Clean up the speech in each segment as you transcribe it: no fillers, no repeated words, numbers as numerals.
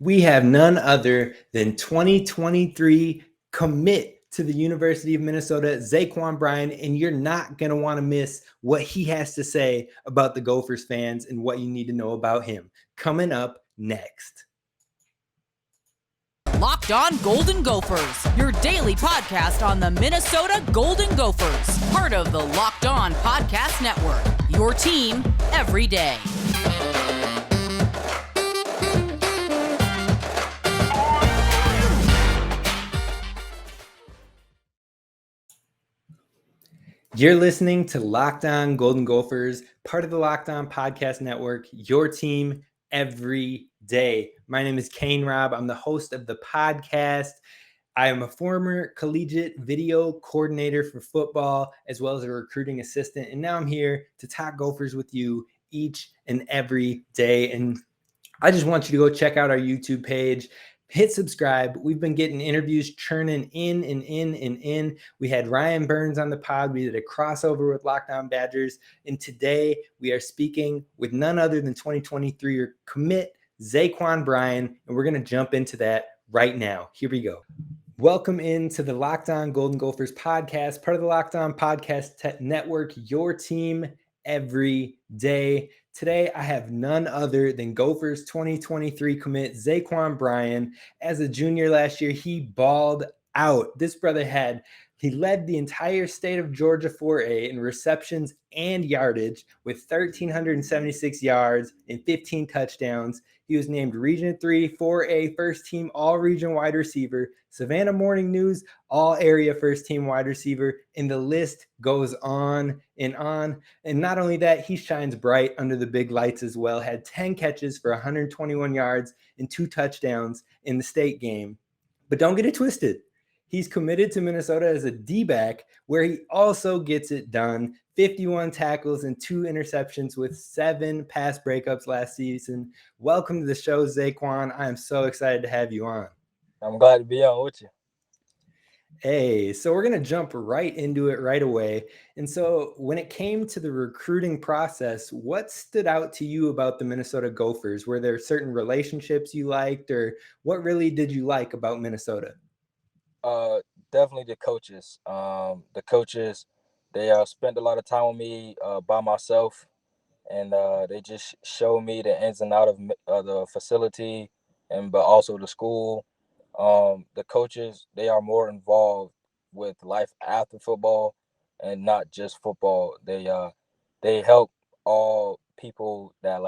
We have none other than 2023 commit to the University of Minnesota, Zaquan Bryan, and you're not going to want to miss what he has to say about the Gophers fans and what you need to know about him. Coming up next. Locked On Golden Gophers, your daily podcast on the Minnesota Golden Gophers, part of the Locked On Podcast Network, your team every day. You're listening to Locked On Golden Gophers, part of the Locked On Podcast Network, your team every day. My name is Kane Rob. I'm the host of the podcast. I am a former collegiate video coordinator for football, as well as a recruiting assistant. And now I'm here to talk Gophers with you each and every day. And I just want you to go check out our YouTube page. Hit subscribe. We've been getting interviews churning in. We had Ryan Burns on the pod. We did a crossover with Locked On Badgers. And today we are speaking with none other than 2023 commit Zaquon Bryan. And we're going to jump into that right now. Here we go. Welcome into the Locked On Golden Gophers podcast, part of the Locked On Podcast Network, your team every day. Today, I have none other than Gophers 2023 commit Zaquon Bryan. As a junior last year, he balled out. This brother he led the entire state of Georgia 4A in receptions and yardage with 1,376 yards and 15 touchdowns. He was named Region 3 4A First Team All-Region Wide Receiver, Savannah Morning News All-Area First Team Wide Receiver, and the list goes on and on. And not only that, he shines bright under the big lights as well. Had 10 catches for 121 yards and 2 touchdowns in the state game. But don't get it twisted. He's committed to Minnesota as a D-back, where he also gets it done. 51 tackles and 2 interceptions with 7 pass breakups last season. Welcome to the show, Zaquan. I am so excited to have you on. I'm glad to be on with you. Hey, so we're going to jump right into it right away. And so when it came to the recruiting process, what stood out to you about the Minnesota Gophers? Were there certain relationships you liked, or what really did you like about Minnesota? Definitely the coaches. The coaches, they spent a lot of time with me by myself, and they just showed me the ins and out of the facility, but also the school. The coaches, they are more involved with life after football and not just football. They help all people that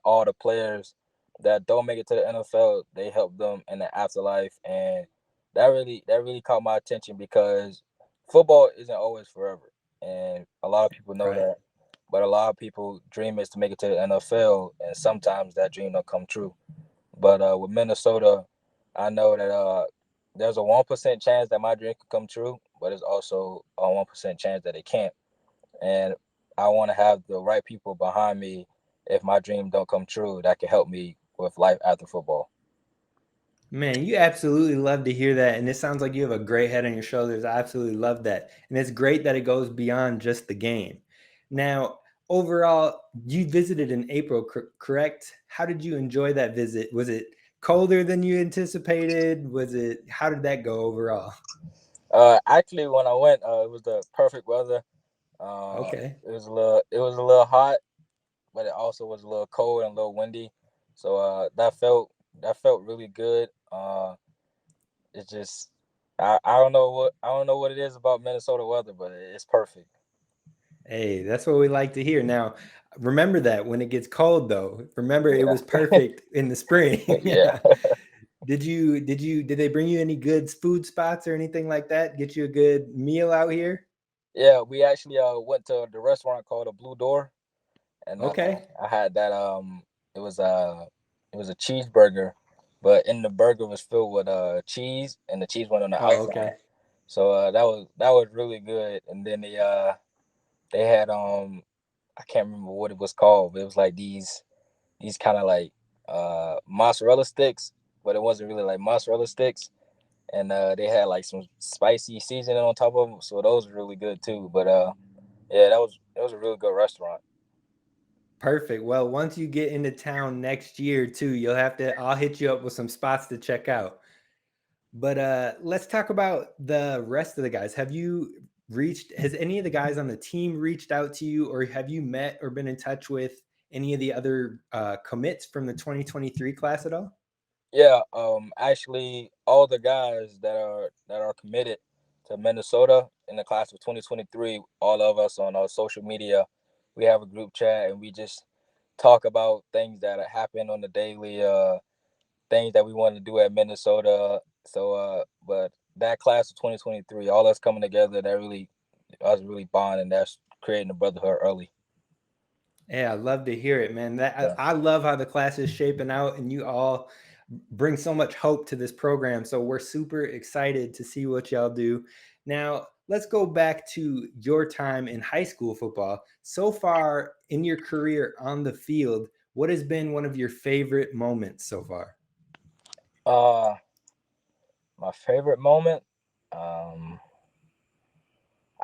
all the players that don't make it to the NFL. They help them in the afterlife, and that really caught my attention because football isn't always forever, and a lot of people know that. But a lot of people dream is to make it to the NFL, and sometimes that dream don't come true. But with Minnesota, I know that there's a 1% chance that my dream could come true, but it's also a 1% chance that it can't. And I want to have the right people behind me if my dream don't come true that can help me with life after football. Man, you absolutely love to hear that. And it sounds like you have a great head on your shoulders. I absolutely love that. And it's great that it goes beyond just the game. Now, overall, you visited in April, correct? How did you enjoy that visit? Was it colder than you anticipated? How did that go overall? Actually, when I went, it was the perfect weather. Okay. It was a little hot, but it also was a little cold and a little windy. So that felt really good. It's just I don't know what it is about Minnesota weather, but it's perfect. Hey, that's what we like to hear. Now, remember that when it gets cold, though. Remember, it was perfect in the spring. Yeah. Did they bring you any good food spots or anything like that? Get you a good meal out here? Yeah, we actually went to the restaurant called the Blue Door, and Okay. I had that. It was a cheeseburger, but in the burger was filled with cheese, and the cheese went on the outside. Okay. So that was really good. And then they had I can't remember what it was called, but it was like these kind of like mozzarella sticks, but it wasn't really like mozzarella sticks. And they had like some spicy seasoning on top of them, so those were really good too. But yeah, that was a really good restaurant. Perfect. Well, once you get into town next year too, I'll hit you up with some spots to check out. But let's talk about the rest of the guys. Has any of the guys on the team reached out to you, or have you met or been in touch with any of the other commits from the 2023 class at all? Yeah, actually, all the guys that are committed to Minnesota in the class of 2023, all of us on our social media, we have a group chat and we just talk about things that happen on the daily, things that we want to do at Minnesota. So, but that class of 2023, all us coming together, that really us really bond, and that's creating a brotherhood early. Yeah, I love to hear it, man. Yeah. I love how the class is shaping out, and you all bring so much hope to this program. So we're super excited to see what y'all do. Now, let's go back to your time in high school football. So far in your career on the field, what has been one of your favorite moments so far? Uh, my favorite moment, um,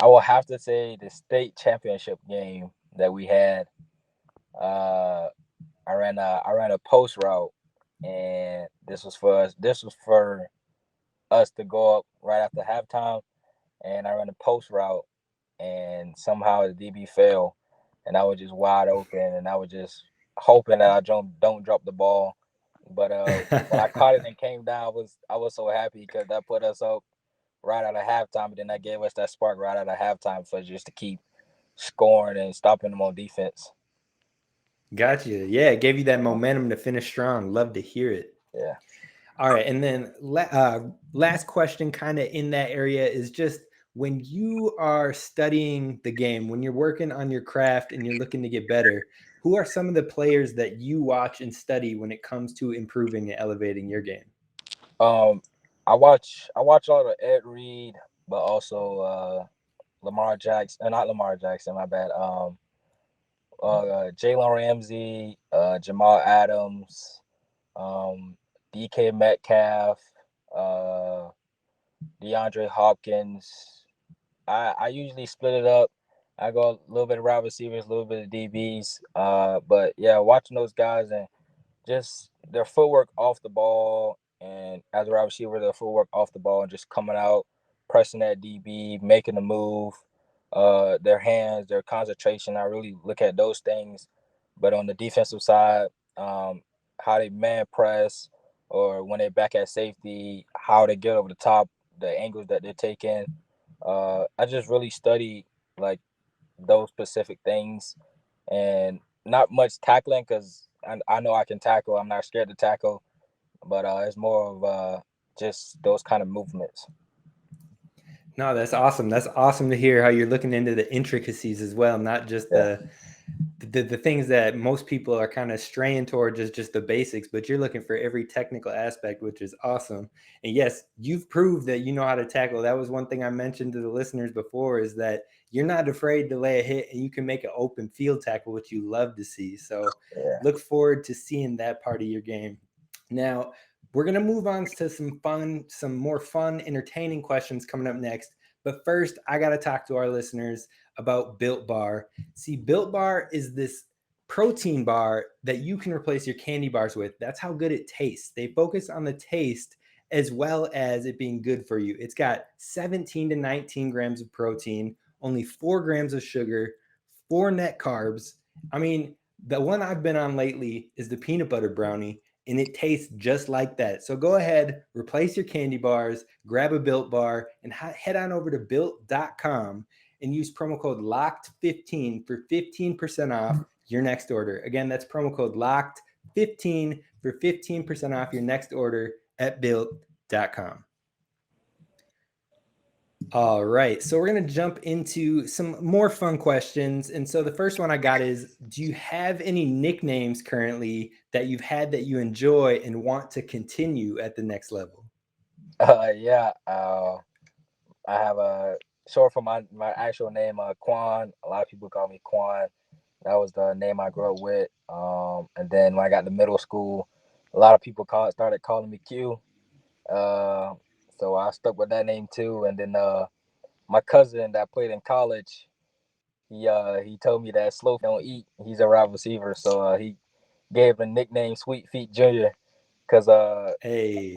I will have to say the state championship game that we had. Uh, I ran a post route, and this was for us to go up right after halftime, and I ran a post route, and somehow the DB fell, and I was just wide open, and I was just hoping that I don't drop the ball. But when I caught it and came down, I was so happy because that put us up right out of halftime, and then that gave us that spark right out of halftime for just to keep scoring and stopping them on defense. Gotcha. Yeah, it gave you that momentum to finish strong. Love to hear it. Yeah. All right, and then last question, kind of in that area, is just when you are studying the game, when you're working on your craft and you're looking to get better, who are some of the players that you watch and study when it comes to improving and elevating your game? Um, I watch a lot of Ed Reed, but also Lamar Jackson. Not Lamar Jackson. My bad. Jalen Ramsey, Jamal Adams, DK Metcalf, uh, DeAndre Hopkins. I usually split it up. I go a little bit of wide receivers, a little bit of DBs. But yeah, watching those guys and just their footwork off the ball, and as a wide receiver, their footwork off the ball and just coming out, pressing that DB, making the move, their hands, their concentration. I really look at those things. But on the defensive side, how they man press, or when they back at safety, how they get over the top, the angles that they're taking. I just really study like those specific things, and not much tackling because I know I can tackle. I'm not scared to tackle, but it's more of just those kind of movements. No, that's awesome. That's awesome to hear how you're looking into the intricacies as well, not just Yeah, the things that most people are kind of straying towards, just the basics, but you're looking for every technical aspect, which is awesome. And yes, you've proved that you know how to tackle. That was one thing I mentioned to the listeners before, is that you're not afraid to lay a hit and you can make an open field tackle, which you love to see. So yeah. look forward to seeing that part of your game. Now, we're going to move on to some more fun, entertaining questions coming up next. But first, I got to talk to our listeners about Built Bar. See, Built Bar is this protein bar that you can replace your candy bars with. That's how good it tastes. They focus on the taste as well as it being good for you. It's got 17 to 19 grams of protein, only 4 grams of sugar, 4 net carbs. I mean, the one I've been on lately is the peanut butter brownie, and it tastes just like that. So go ahead, replace your candy bars, grab a Built Bar, and head on over to built.com and use promo code LOCKED15 for 15% off your next order. Again, that's promo code LOCKED15 for 15% off your next order at built.com. All right, so we're going to jump into some more fun questions. And so the first one I got is, do you have any nicknames currently that you've had that you enjoy and want to continue at the next level? Yeah. I have a short for my actual name, Quan. A lot of people call me Quan. That was the name I grew up with. And then when I got to middle school, a lot of people started calling me Q. Uh, so I stuck with that name too. And then my cousin that played in college, he told me that slow don't eat. He's a wide receiver, so he gave him a nickname Sweet Feet Junior because Hey.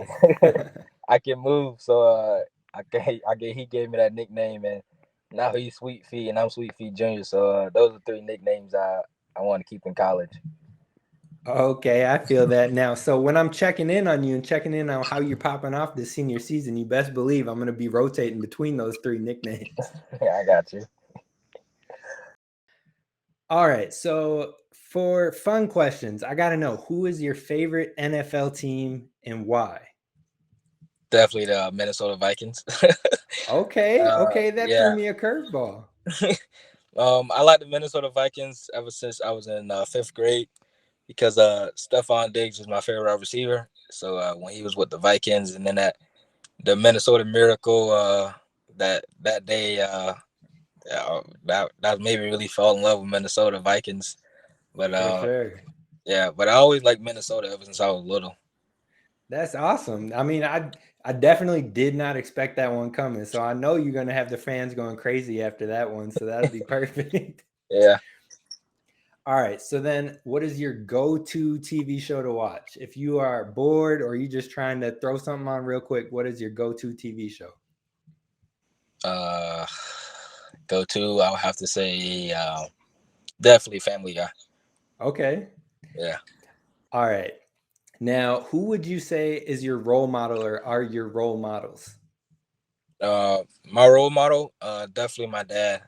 I can move. So he gave me that nickname, and now he's Sweet Feet and I'm Sweet Feet Junior. So those are three nicknames I want to keep in college. Okay, I feel that now. So when I'm checking in on you and checking in on how you're popping off this senior season, you best believe I'm going to be rotating between those three nicknames. Yeah, I got you. All right, so for fun questions, I got to know, who is your favorite NFL team and why? Definitely the Minnesota Vikings. Okay, that threw Yeah. me a curveball. I like the Minnesota Vikings ever since I was in 5th grade because Stephon Diggs was my favorite receiver. So when he was with the Vikings, and then the Minnesota Miracle that day, that made me really fall in love with Minnesota Vikings. But For sure. yeah, but I always liked Minnesota ever since I was little. That's awesome. I mean, I definitely did not expect that one coming. So I know you're going to have the fans going crazy after that one. So that'll be perfect. Yeah. All right. So then what is your go-to TV show to watch? If you are bored or you just trying to throw something on real quick, what is your go-to TV show? Go to, I would have to say definitely Family Guy. Okay. Yeah. All right. Now, who would you say is your role model or are your role models? My role model, definitely my dad.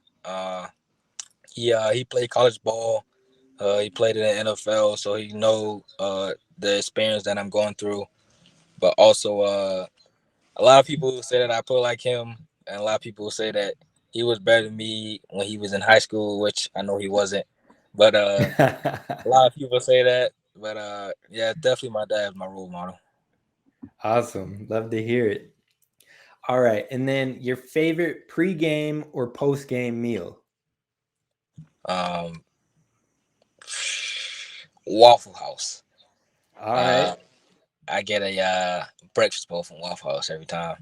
He played college ball. He played in the NFL, so he know the experience that I'm going through. But also, a lot of people say that I play like him, and a lot of people say that he was better than me when he was in high school, which I know he wasn't. But a lot of people say that. But yeah, definitely my dad is my role model. Awesome. Love to hear it. All right. And then your favorite pregame or postgame meal? Um, Waffle House. All Uh, right. I get a breakfast bowl from Waffle House every time.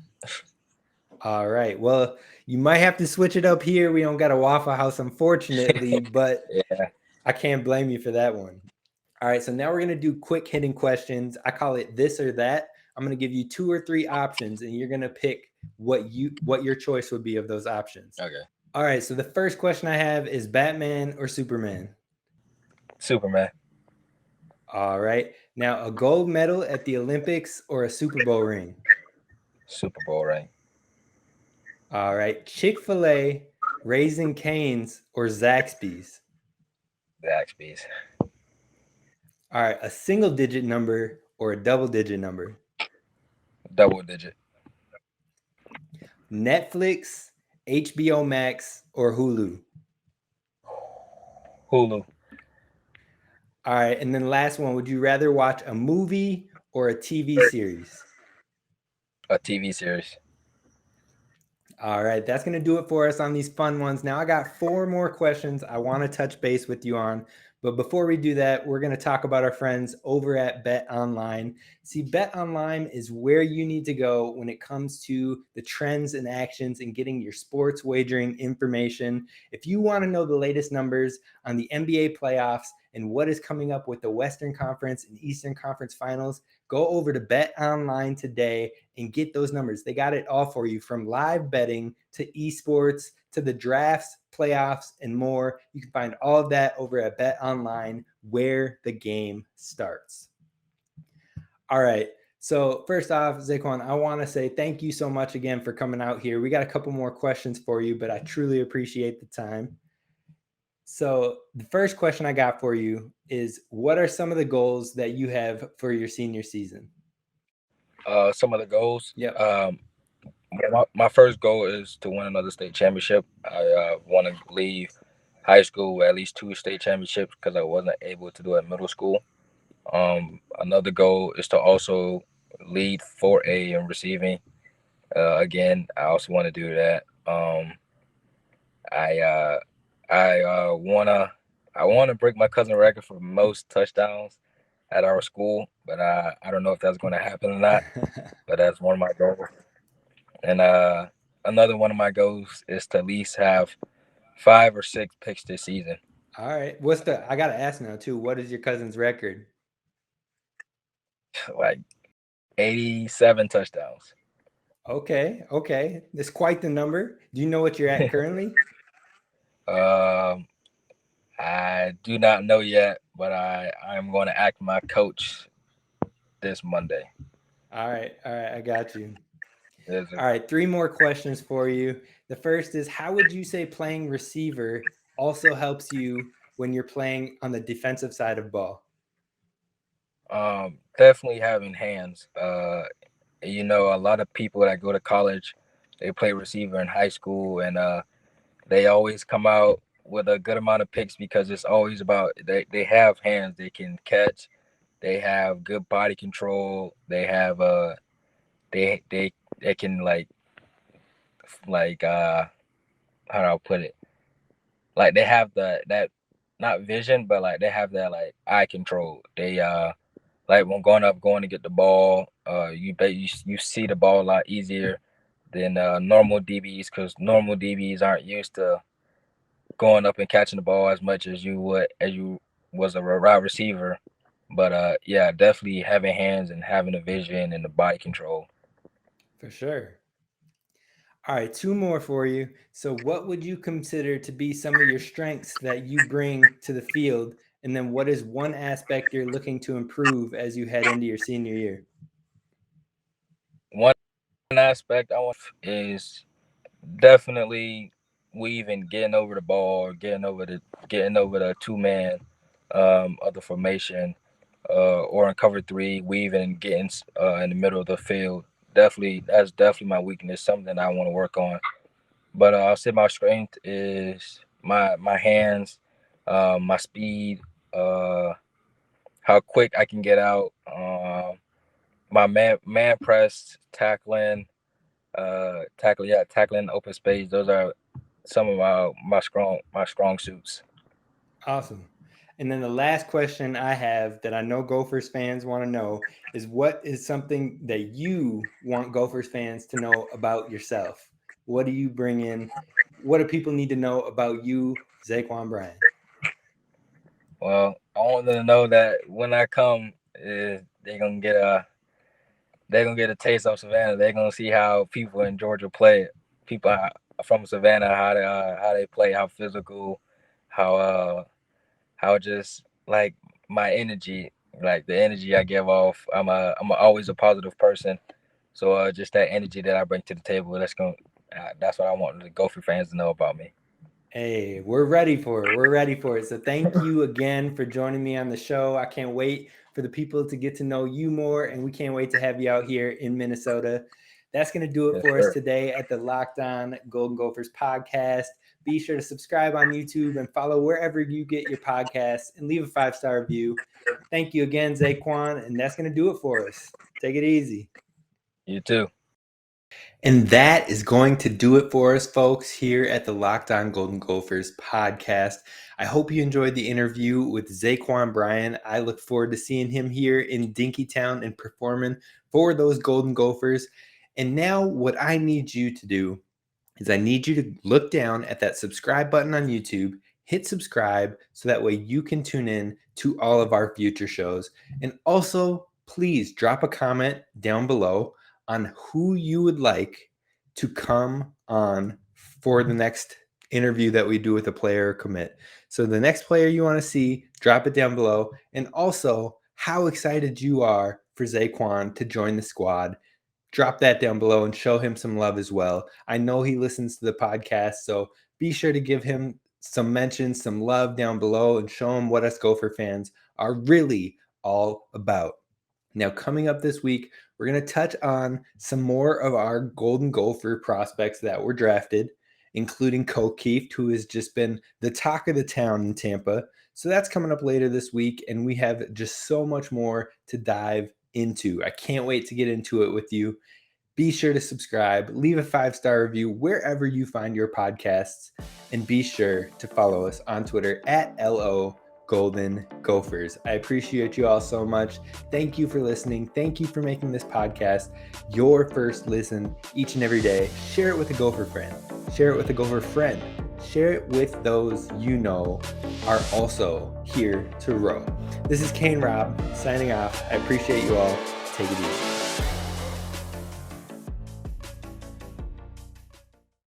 All right. Well, you might have to switch it up here. We don't got a Waffle House, unfortunately, but Yeah. I can't blame you for that one. All right. So now we're going to do quick hitting questions. I call it this or that. I'm going to give you 2 or 3 options, and you're going to pick what your choice would be of those options. Okay. All right. So the first question I have is Batman or Superman? Superman. All right. Now, a gold medal at the Olympics or a Super Bowl ring? Super Bowl ring. All right. Chick-fil-A, Raising Cane's, or Zaxby's? Zaxby's. All right. A single digit number or a double digit number? Double digit. Netflix, HBO Max, or Hulu? Hulu. All right. And then last one, would you rather watch a movie or a TV series? A TV series. All right, that's going to do it for us on these fun ones. Now, I got 4 more questions I want to touch base with you on. But before we do that, we're going to talk about our friends over at BetOnline. See, BetOnline is where you need to go when it comes to the trends and actions and getting your sports wagering information. If you want to know the latest numbers on the NBA playoffs and what is coming up with the Western Conference and Eastern Conference finals, go over to BetOnline today and get those numbers. They got it all for you, from live betting to esports to the drafts, playoffs, and more. You can find all of that over at BetOnline, where the game starts. All right. So first off, Zaquan, I want to say thank you so much again for coming out here. We got a couple more questions for you, but I truly appreciate the time. So the first question I got for you is, what are some of the goals that you have for your senior season? Some of the goals. Yep. My first goal is to win another state championship. I want to leave high school with at least 2 state championships because I wasn't able to do it in middle school. Another goal is to also lead 4A in receiving. Again, I also want to do that. I wanna break my cousin record for most touchdowns at our school, but I don't know if that's going to happen or not. But that's one of my goals. And another one of my goals is to at least have 5 or 6 picks this season. All right. I got to ask now too, what is your cousin's record? Like 87 touchdowns. Okay. That's quite the number. Do you know what you're at currently? I do not know yet, but I'm going to act my coach this Monday. All right. I got you. Yes, All right. 3 more questions for you. The first is, how would you say playing receiver also helps you when you're playing on the defensive side of ball? Definitely having hands. You know, a lot of people that go to college, they play receiver in high school, and they always come out with a good amount of picks because it's always about they have hands, they can catch, they have good body control, they have they can how do I put it? Like they have that not vision, but like they have that like eye control. They like when going to get the ball, you see the ball a lot easier than normal DBs because normal DBs aren't used to going up and catching the ball as much as you was a wide receiver. But yeah, definitely having hands and having the vision and the body control. For sure. All right, 2 more for you. So what would you consider to be some of your strengths that you bring to the field? And then what is one aspect you're looking to improve as you head into your senior year? One aspect I want is definitely weaving, getting over the ball, getting over the 2-man of the formation, or in cover 3, weaving, getting in the middle of the field. That's definitely my weakness. Something I want to work on. But I'll say my strength is my hands, my speed, how quick I can get out, my man press, tackling open space. Those are some of my strong suits. Awesome. And then the last question I have that I know Gophers fans want to know is, what is something that you want Gophers fans to know about yourself? What do you bring in? What do people need to know about you, Zaquan Bryan? Well, I want them to know that when I come, they're gonna get a taste of Savannah. They're gonna see how people in Georgia play. People from Savannah, how they play, how physical, how just like my energy, like the energy I give off. I'm always a positive person. So just that energy that I bring to the table, that's what I want the Gopher fans to know about me. Hey, we're ready for it. We're ready for it. So thank you again for joining me on the show. I can't wait for the people to get to know you more, and we can't wait to have you out here in Minnesota. That's going to do it Yes, for sir. us today at the Locked On Golden Gophers podcast. Be sure to subscribe on YouTube and follow wherever you get your podcasts, and leave a 5-star review. Thank you again, Zaquan, and that's going to do it for us. Take it easy. You too. And that is going to do it for us, folks, here at the Locked On Golden Gophers podcast. I hope you enjoyed the interview with Zaquan Bryan. I look forward to seeing him here in Dinkytown and performing for those Golden Gophers. And now what I need you to do is I need you to look down at that subscribe button on YouTube, hit subscribe so that way you can tune in to all of our future shows. And also, please drop a comment down below on who you would like to come on for the next interview that we do with a player or commit. So the next player you want to see, drop it down below. And also how excited you are for Zaquan to join the squad. Drop that down below and show him some love as well. I know he listens to the podcast, so be sure to give him some mentions, some love down below, and show him what us Gopher fans are really all about. Now, coming up this week, we're going to touch on some more of our Golden Gopher prospects that were drafted, including Keith, who has just been the talk of the town in Tampa. So that's coming up later this week, and we have just so much more to dive into. I can't wait to get into it with you. Be sure to subscribe, leave a 5-star review wherever you find your podcasts, and be sure to follow us on Twitter at LO Golden Gophers. I appreciate you all so much. Thank you for listening. Thank you for making this podcast your first listen each and every day. Share it with a Gopher friend. Share it with a Gopher friend. share it with those you know are also here to row. This is Kane Rob signing off. I appreciate you all. Take it easy.